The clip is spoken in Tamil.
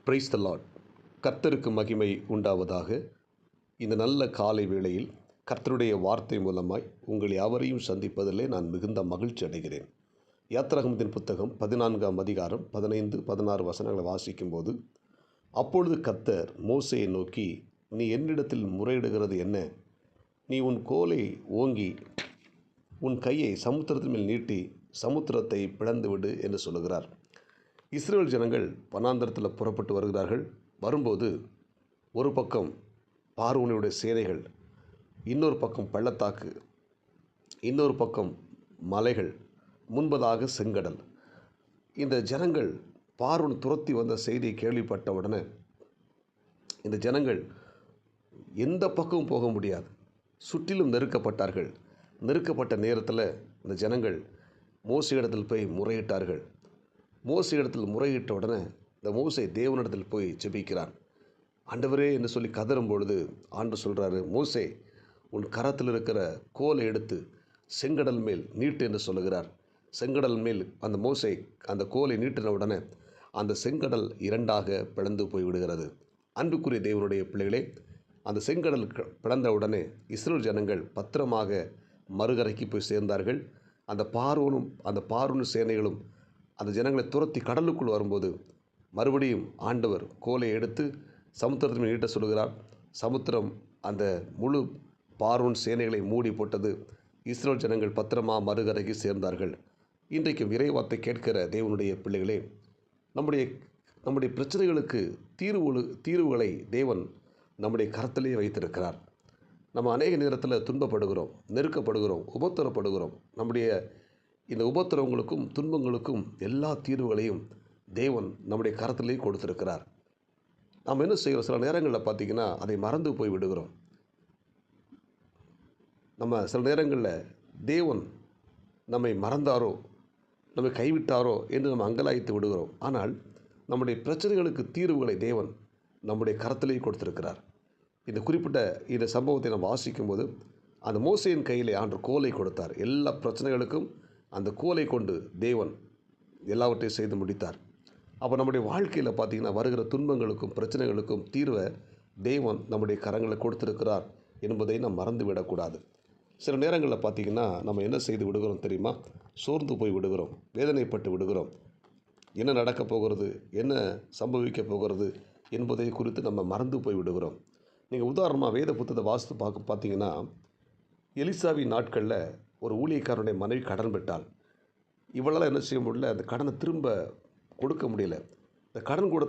Praise the Lord. கர்த்தருக்கு மகிமை உண்டாவதாக. இந்த நல்ல காலை வேளையில் கர்த்தருடைய வார்த்தை மூலமாய் உங்கள் யாவரையும் சந்திப்பதிலே நான் மிகுந்த மகிழ்ச்சி அடைகிறேன். யாத்திராகமத்தின் புத்தகம் 14ஆம் அதிகாரம் 15-16 வசனங்களை வாசிக்கும்போது, அப்பொழுது கர்த்தர் மோசேயை நோக்கி, நீ என்னிடத்தில் முறையிடுகிறது என்ன? நீ உன் கோலை ஓங்கி உன் கையை சமுத்திரத்தின் மேல் நீட்டி சமுத்திரத்தை பிளந்துவிடு என்று சொல்லுகிறார். இஸ்ரவேல் ஜனங்கள் வனாந்தரத்தில் புறப்பட்டு வருகிறார்கள். வரும்போது ஒரு பக்கம் பார்வோனுடைய சேனைகள், இன்னொரு பக்கம் பள்ளத்தாக்கு, இன்னொரு பக்கம் மலைகள், முன்பதாக செங்கடல். இந்த ஜனங்கள் பார்வோன் துரத்தி வந்த செய்தியை கேள்விப்பட்ட உடனே இந்த ஜனங்கள் எந்த பக்கமும் போக முடியாது, சுற்றிலும் நெருக்கப்பட்டார்கள். நெருக்கப்பட்ட நேரத்தில் இந்த ஜனங்கள் மோசே இடத்தில் போய் முறையிட்டார்கள். மோசே இடத்தில் முறையிட்ட உடனே இந்த மோசே தேவனிடத்தில் போய் ஜெபிக்கிறான். ஆண்டவரே என்று சொல்லி கதறும் பொழுது ஆண்டவர் சொல்கிறாரு, மோசே உன் கரத்தில் இருக்கிற கோலை எடுத்து செங்கடல் மேல் நீட்டு என்று சொல்லுகிறார். செங்கடல் மேல் அந்த மோசே அந்த கோலை நீட்டின உடனே அந்த செங்கடல் இரண்டாக பிளந்து போய் விடுகிறது. அன்புக்குரிய தேவனுடைய பிள்ளைகளே, அந்த செங்கடல் பிளந்த உடனே இஸ்ரவேல் ஜனங்கள் பத்திரமாக மறுகரைக்கு போய் சேர்ந்தார்கள். அந்த பார்வோன் சேனைகளும் அந்த ஜனங்களை துரத்தி கடலுக்குள் வரும்போது மறுபடியும் ஆண்டவர் கோலை எடுத்து சமுத்திரத்தின் மேல் நீட்ட சொல்கிறார். சமுத்திரம் அந்த முழு பார்வோன் சேனைகளை மூடி போட்டது. இஸ்ரவேல் ஜனங்கள் பத்திரமா மறுகரைக்கு சேர்ந்தார்கள். இன்றைக்கும் இறைவார்த்தை கேட்கிற தேவனுடைய பிள்ளைகளே, நம்முடைய பிரச்சனைகளுக்கு தீர்வுகளை தேவன் நம்முடைய கரத்திலேயே வைத்திருக்கிறார். நம்ம அநேக நேரத்தில் துன்பப்படுகிறோம், நெருக்கப்படுகிறோம், உபத்திரப்படுகிறோம். நம்முடைய இந்த உபத்திரவங்களுக்கும் துன்பங்களுக்கும் எல்லா தீர்வுகளையும் தேவன் நம்முடைய கரத்திலேயே கொடுத்திருக்கிறார். நாம் என்ன செய்கிறோம்? சில நேரங்களில் பார்த்திங்கன்னா அதை மறந்து போய் விடுகிறோம். நம்ம சில நேரங்களில் தேவன் நம்மை மறந்தாரோ, நம்மை கைவிட்டாரோ என்று நம்ம அங்கலாய்த்து விடுகிறோம். ஆனால் நம்முடைய பிரச்சனைகளுக்கு தீர்வுகளை தேவன் நம்முடைய கரத்திலேயே கொடுத்திருக்கிறார். இந்த குறிப்பிட்ட இந்த சம்பவத்தை நம்ம வாசிக்கும்போது, அந்த மோசேயின் கையிலே ஆண்டவர் கோலை கொடுத்தார். எல்லா பிரச்சனைகளுக்கும் அந்த கோலை கொண்டு தேவன் எல்லாவற்றையும் செய்து முடித்தார். அப்போ நம்முடைய வாழ்க்கையில் பார்த்திங்கன்னா வருகிற துன்பங்களுக்கும் பிரச்சனைகளுக்கும் தீர்வை தேவன் நம்முடைய கரங்களை கொடுத்திருக்கிறார் என்பதை நாம் மறந்து விடக்கூடாது. சில நேரங்களில் பார்த்திங்கன்னா நம்ம என்ன செய்து விடுகிறோம் தெரியுமா? சோர்ந்து போய் விடுகிறோம், வேதனைப்பட்டு விடுகிறோம். என்ன நடக்கப் போகிறது, என்ன சம்பவிக்க போகிறது என்பதை குறித்து நம்ம மறந்து போய் விடுகிறோம். நீங்கள் உதாரணமாக வேத புத்தகத்தை வாசித்து பார்த்தீங்கன்னா, எலிசாவின் நாட்களில் ஒரு ஊழியக்காரனுடைய மனைவி கடன் பெற்றாள். இவளால் என்ன செய்ய முடியல, அந்த கடனை திரும்ப கொடுக்க முடியல. இந்த கடன் கொடுத்த